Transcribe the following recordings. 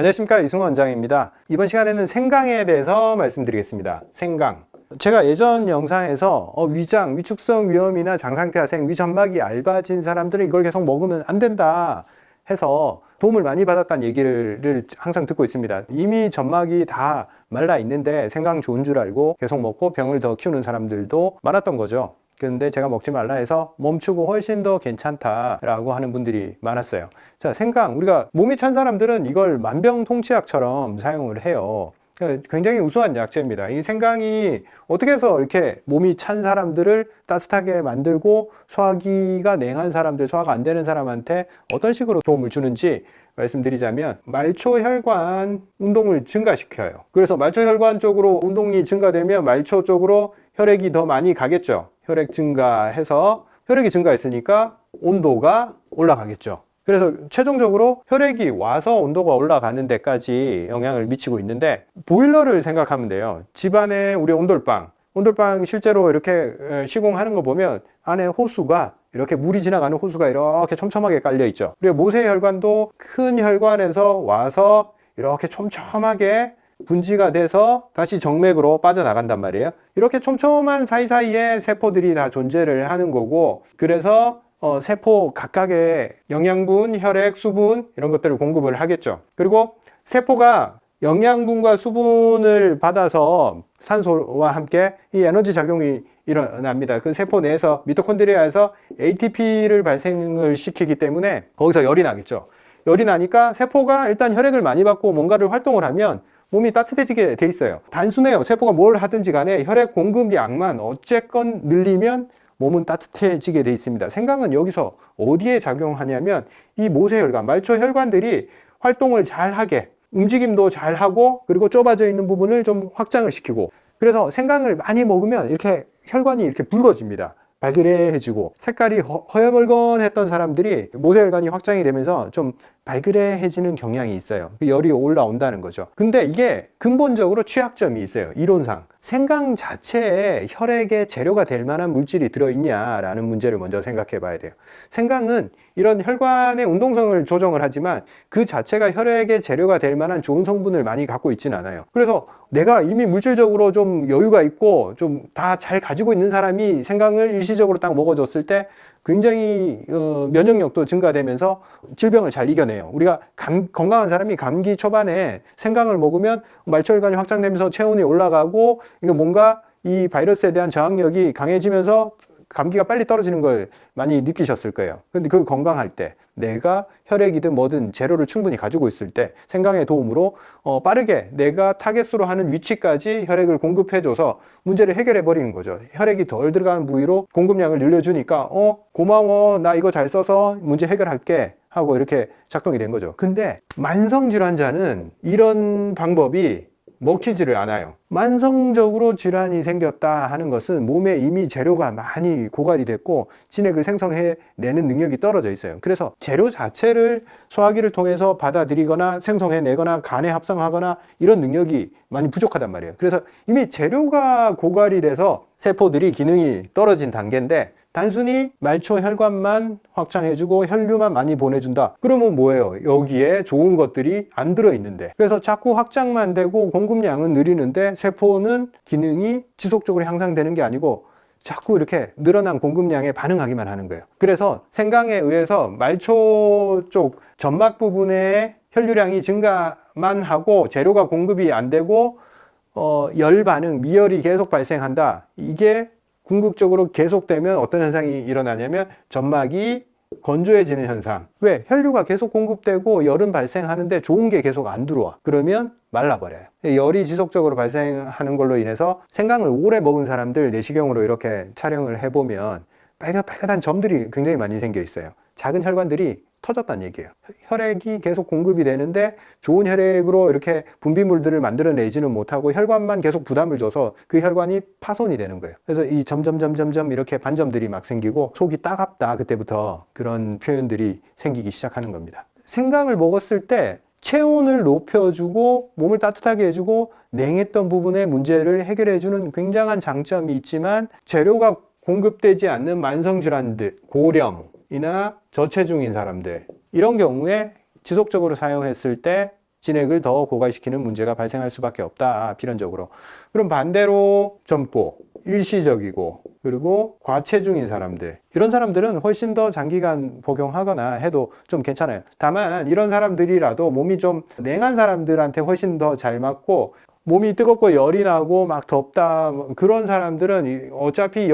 안녕하십니까, 이승호 원장입니다. 이번 시간에는 생강에 대해서 말씀드리겠습니다. 생강. 제가 예전 영상에서 위장, 위축성 위염이나 장상태하생, 위점막이 얇아진 사람들은 이걸 계속 먹으면 안 된다 해서 도움을 많이 받았다는 얘기를 항상 듣고 있습니다. 이미 점막이 다 말라 있는데 생강 좋은 줄 알고 계속 먹고 병을 더 키우는 사람들도 많았던 거죠. 근데 제가 먹지 말라 해서 멈추고 훨씬 더 괜찮다라고 하는 분들이 많았어요. 자, 생강. 우리가 몸이 찬 사람들은 이걸 만병통치약처럼 사용을 해요. 굉장히 우수한 약재입니다. 이 생강이 어떻게 해서 이렇게 몸이 찬 사람들을 따뜻하게 만들고 소화기가 냉한 사람들, 소화가 안 되는 사람한테 어떤 식으로 도움을 주는지 말씀드리자면 말초혈관 운동을 증가시켜요. 그래서 말초혈관 쪽으로 운동이 증가되면 말초 쪽으로 혈액이 더 많이 가겠죠. 혈액 증가해서 혈액이 증가했으니까 온도가 올라가겠죠. 그래서 최종적으로 혈액이 와서 온도가 올라가는 데까지 영향을 미치고 있는데, 보일러를 생각하면 돼요. 집안에 우리 온돌방 실제로 이렇게 시공하는 거 보면 안에 호수가 이렇게 물이 지나가는 호수가 이렇게 촘촘하게 깔려 있죠. 그리고 모세혈관도 큰 혈관에서 와서 이렇게 촘촘하게 분지가 돼서 다시 정맥으로 빠져나간단 말이에요. 이렇게 촘촘한 사이사이에 세포들이 다 존재를 하는 거고, 그래서 세포 각각의 영양분, 혈액, 수분 이런 것들을 공급을 하겠죠. 그리고 세포가 영양분과 수분을 받아서 산소와 함께 이 에너지 작용이 일어납니다. 그 세포 내에서 미토콘드리아에서 ATP를 발생을 시키기 때문에 거기서 열이 나겠죠. 열이 나니까 세포가 일단 혈액을 많이 받고 뭔가를 활동을 하면 몸이 따뜻해지게 돼 있어요. 단순해요. 세포가 뭘 하든지 간에 혈액 공급 양만 어쨌건 늘리면 몸은 따뜻해지게 돼 있습니다. 생강은 여기서 어디에 작용하냐면 이 모세혈관, 말초혈관들이 활동을 잘하게, 움직임도 잘하고, 그리고 좁아져 있는 부분을 좀 확장을 시키고, 그래서 생강을 많이 먹으면 이렇게 혈관이 이렇게 붉어집니다. 발그레해지고, 색깔이 허여멀건했던 사람들이 모세혈관이 확장이 되면서 좀 발그레해지는 경향이 있어요. 열이 올라온다는 거죠. 근데 이게 근본적으로 취약점이 있어요. 이론상 생강 자체에 혈액의 재료가 될 만한 물질이 들어있냐라는 문제를 먼저 생각해 봐야 돼요. 생강은 이런 혈관의 운동성을 조정을 하지만 그 자체가 혈액의 재료가 될 만한 좋은 성분을 많이 갖고 있지는 않아요. 그래서 내가 이미 물질적으로 좀 여유가 있고 좀 다 잘 가지고 있는 사람이 생강을 일시적으로 딱 먹어줬을 때 굉장히 면역력도 증가되면서 질병을 잘 이겨내요. 우리가 건강한 사람이 감기 초반에 생강을 먹으면 말초혈관이 확장되면서 체온이 올라가고, 이거 뭔가 이 바이러스에 대한 저항력이 강해지면서 감기가 빨리 떨어지는 걸 많이 느끼셨을 거예요. 근데 그 건강할 때 내가 혈액이든 뭐든 재료를 충분히 가지고 있을 때 생강의 도움으로 빠르게 내가 타겟으로 하는 위치까지 혈액을 공급해줘서 문제를 해결해 버리는 거죠. 혈액이 덜 들어가는 부위로 공급량을 늘려주니까 고마워, 나 이거 잘 써서 문제 해결할게 하고 이렇게 작동이 된 거죠. 근데 만성질환자는 이런 방법이 먹히지를 않아요. 만성적으로 질환이 생겼다 하는 것은 몸에 이미 재료가 많이 고갈이 됐고 진액을 생성해내는 능력이 떨어져 있어요. 그래서 재료 자체를 소화기를 통해서 받아들이거나 생성해내거나 간에 합성하거나 이런 능력이 많이 부족하단 말이에요. 그래서 이미 재료가 고갈이 돼서 세포들이 기능이 떨어진 단계인데, 단순히 말초 혈관만 확장해주고 혈류만 많이 보내준다. 그러면 뭐예요? 여기에 좋은 것들이 안 들어있는데. 그래서 자꾸 확장만 되고 공급량은 느리는데 세포는 기능이 지속적으로 향상되는 게 아니고 자꾸 이렇게 늘어난 공급량에 반응하기만 하는 거예요. 그래서 생강에 의해서 말초 쪽 점막 부분에 혈류량이 증가만 하고 재료가 공급이 안 되고 열 반응, 미열이 계속 발생한다. 이게 궁극적으로 계속되면 어떤 현상이 일어나냐면 점막이 건조해지는 현상. 왜? 혈류가 계속 공급되고 열은 발생하는데 좋은 게 계속 안 들어와. 그러면 말라버려요. 열이 지속적으로 발생하는 걸로 인해서 생강을 오래 먹은 사람들 내시경으로 이렇게 촬영을 해보면 빨갛빨갛한 점들이 굉장히 많이 생겨 있어요. 작은 혈관들이 터졌다는 얘기예요. 혈액이 계속 공급이 되는데 좋은 혈액으로 이렇게 분비물들을 만들어내지는 못하고 혈관만 계속 부담을 줘서 그 혈관이 파손이 되는 거예요. 그래서 이 점점점점점 이렇게 반점들이 막 생기고 속이 따갑다, 그때부터 그런 표현들이 생기기 시작하는 겁니다. 생강을 먹었을 때 체온을 높여주고 몸을 따뜻하게 해주고 냉했던 부분의 문제를 해결해주는 굉장한 장점이 있지만, 재료가 공급되지 않는 만성질환들, 고령이나 저체중인 사람들, 이런 경우에 지속적으로 사용했을 때 진액을 더 고갈시키는 문제가 발생할 수밖에 없다, 필연적으로. 그럼 반대로 젊고 일시적이고 그리고 과체중인 사람들, 이런 사람들은 훨씬 더 장기간 복용하거나 해도 좀 괜찮아요. 다만 이런 사람들이라도 몸이 좀 냉한 사람들한테 훨씬 더 잘 맞고, 몸이 뜨겁고 열이 나고 막 덥다, 그런 사람들은 어차피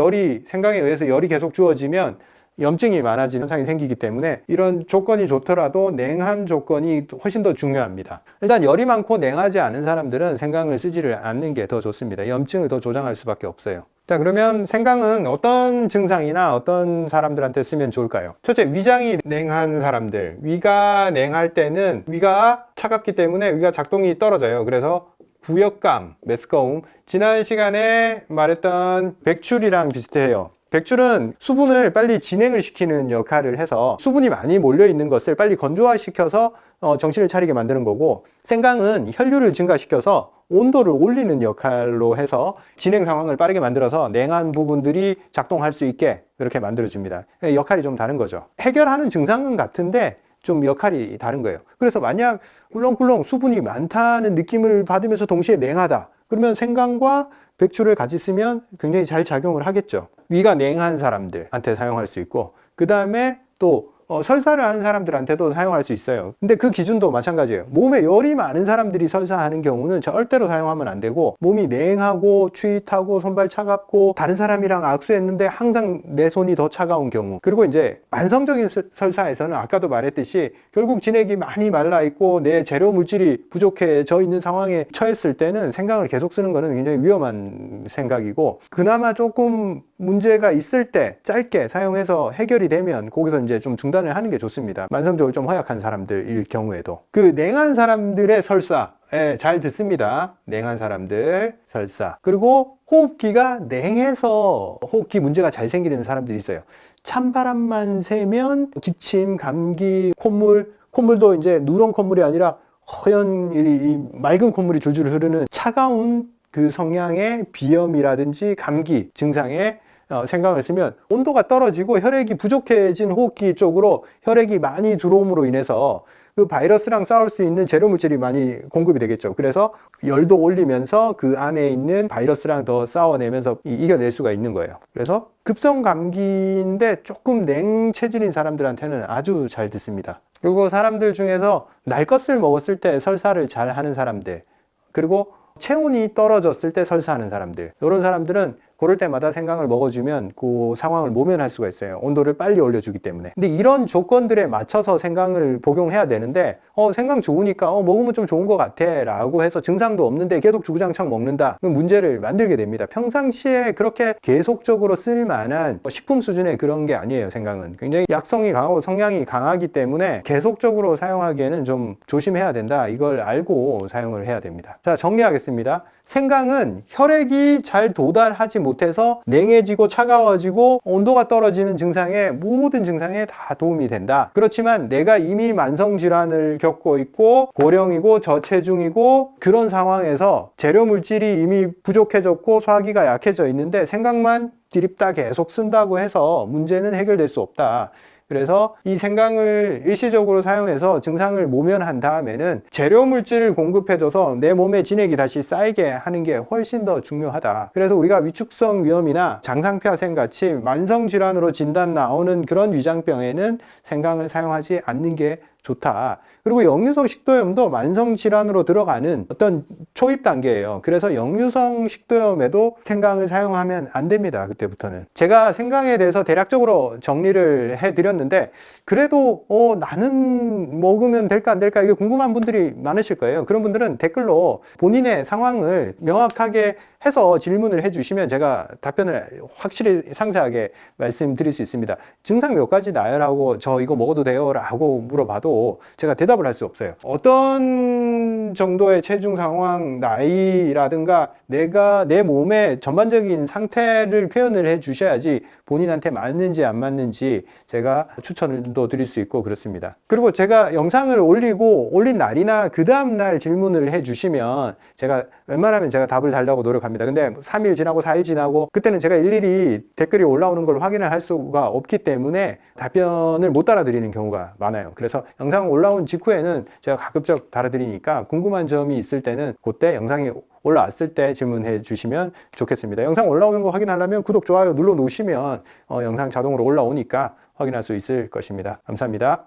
생강에 의해서 열이 계속 주어지면 염증이 많아지는 현상이 생기기 때문에 이런 조건이 좋더라도 냉한 조건이 훨씬 더 중요합니다. 일단 열이 많고 냉하지 않은 사람들은 생강을 쓰지를 않는 게 더 좋습니다. 염증을 더 조장할 수밖에 없어요. 자, 그러면 생강은 어떤 증상이나 어떤 사람들한테 쓰면 좋을까요? 첫째, 위장이 냉한 사람들. 위가 냉할 때는 위가 차갑기 때문에 위가 작동이 떨어져요. 그래서 부역감, 메스꺼움, 지난 시간에 말했던 백출이랑 비슷해요. 백출은 수분을 빨리 진행을 시키는 역할을 해서 수분이 많이 몰려있는 것을 빨리 건조화시켜서 정신을 차리게 만드는 거고, 생강은 혈류를 증가시켜서 온도를 올리는 역할로 해서 진행 상황을 빠르게 만들어서 냉한 부분들이 작동할 수 있게 그렇게 만들어줍니다. 역할이 좀 다른 거죠. 해결하는 증상은 같은데 좀 역할이 다른 거예요. 그래서 만약 꿀렁꿀렁 수분이 많다는 느낌을 받으면서 동시에 냉하다, 그러면 생강과 백출을 같이 쓰면 굉장히 잘 작용을 하겠죠. 위가 냉한 사람들한테 사용할 수 있고, 그 다음에 또 설사를 하는 사람들한테도 사용할 수 있어요. 근데 그 기준도 마찬가지예요. 몸에 열이 많은 사람들이 설사하는 경우는 절대로 사용하면 안 되고, 몸이 냉하고 추위 타고 손발 차갑고 다른 사람이랑 악수했는데 항상 내 손이 더 차가운 경우, 그리고 이제 만성적인 설사에서는 아까도 말했듯이 결국 진액이 많이 말라 있고 내 재료 물질이 부족해져 있는 상황에 처했을 때는 생강을 계속 쓰는 거는 굉장히 위험한 생각이고, 그나마 조금 문제가 있을 때 짧게 사용해서 해결이 되면 거기서 이제 좀 중단을 하는 게 좋습니다. 만성적으로 좀 허약한 사람들일 경우에도. 그 냉한 사람들의 설사, 잘 듣습니다. 냉한 사람들 설사. 그리고 호흡기가 냉해서 호흡기 문제가 잘 생기는 사람들이 있어요. 찬바람만 세면 기침, 감기, 콧물도 이제 누런 콧물이 아니라 허연 이 맑은 콧물이 줄줄 흐르는 차가운 그 성향의 비염이라든지 감기 증상에 생강을 쓰면 온도가 떨어지고 혈액이 부족해진 호흡기 쪽으로 혈액이 많이 들어옴으로 인해서 그 바이러스랑 싸울 수 있는 재료 물질이 많이 공급이 되겠죠. 그래서 열도 올리면서 그 안에 있는 바이러스랑 더 싸워내면서 이겨낼 수가 있는 거예요. 그래서 급성 감기인데 조금 냉체질인 사람들한테는 아주 잘 듣습니다. 그리고 사람들 중에서 날 것을 먹었을 때 설사를 잘 하는 사람들, 그리고 체온이 떨어졌을 때 설사하는 사람들, 이런 사람들은 그럴 때마다 생강을 먹어주면 그 상황을 모면할 수가 있어요. 온도를 빨리 올려주기 때문에. 근데 이런 조건들에 맞춰서 생강을 복용해야 되는데 생강 좋으니까 먹으면 좀 좋은 것 같아 라고 해서 증상도 없는데 계속 주구장창 먹는다, 그럼 문제를 만들게 됩니다. 평상시에 그렇게 계속적으로 쓸 만한 식품 수준의 그런 게 아니에요. 생강은 굉장히 약성이 강하고 성향이 강하기 때문에 계속적으로 사용하기에는 좀 조심해야 된다, 이걸 알고 사용을 해야 됩니다. 자, 정리하겠습니다. 생강은 혈액이 잘 도달하지 못해서 냉해지고 차가워지고 온도가 떨어지는 증상에, 모든 증상에 다 도움이 된다. 그렇지만 내가 이미 만성질환을 겪고 있고 고령이고 저체중이고 그런 상황에서 재료 물질이 이미 부족해졌고 소화기가 약해져 있는데 생강만 디립다 계속 쓴다고 해서 문제는 해결될 수 없다. 그래서 이 생강을 일시적으로 사용해서 증상을 모면한 다음에는 재료 물질을 공급해줘서 내 몸에 진액이 다시 쌓이게 하는 게 훨씬 더 중요하다. 그래서 우리가 위축성 위염이나 장상폐하생 같이 만성질환으로 진단 나오는 그런 위장병에는 생강을 사용하지 않는 게 좋다. 그리고 역류성 식도염도 만성 질환으로 들어가는 어떤 초입 단계예요. 그래서 역류성 식도염에도 생강을 사용하면 안 됩니다. 그때부터는. 제가 생강에 대해서 대략적으로 정리를 해드렸는데, 그래도 나는 먹으면 될까 안 될까 이게 궁금한 분들이 많으실 거예요. 그런 분들은 댓글로 본인의 상황을 명확하게 해서 질문을 해주시면 제가 답변을 확실히 상세하게 말씀드릴 수 있습니다. 증상 몇 가지 나열하고 저 이거 먹어도 돼요? 라고 물어봐도 제가 대답을 할 수 없어요. 어떤 정도의 체중 상황, 건강, 나이라든가 내가 내 몸의 전반적인 상태를 표현을 해 주셔야지 본인한테 맞는지 안 맞는지 제가 추천도 드릴 수 있고 그렇습니다. 그리고 제가 영상을 올린 날이나 그 다음날 질문을 해 주시면 제가 웬만하면 제가 답을 달라고 노력합니다. 근데 3일 지나고 4일 지나고 그때는 제가 일일이 댓글이 올라오는 걸 확인을 할 수가 없기 때문에 답변을 못 달아드리는 경우가 많아요. 그래서 영상 올라온 직후에는 제가 가급적 달아드리니까 궁금한 점이 있을 때는 그때 영상이 올라왔을 때 질문해 주시면 좋겠습니다. 영상 올라오는 거 확인하려면 구독, 좋아요 눌러 놓으시면 영상 자동으로 올라오니까 확인할 수 있을 것입니다. 감사합니다.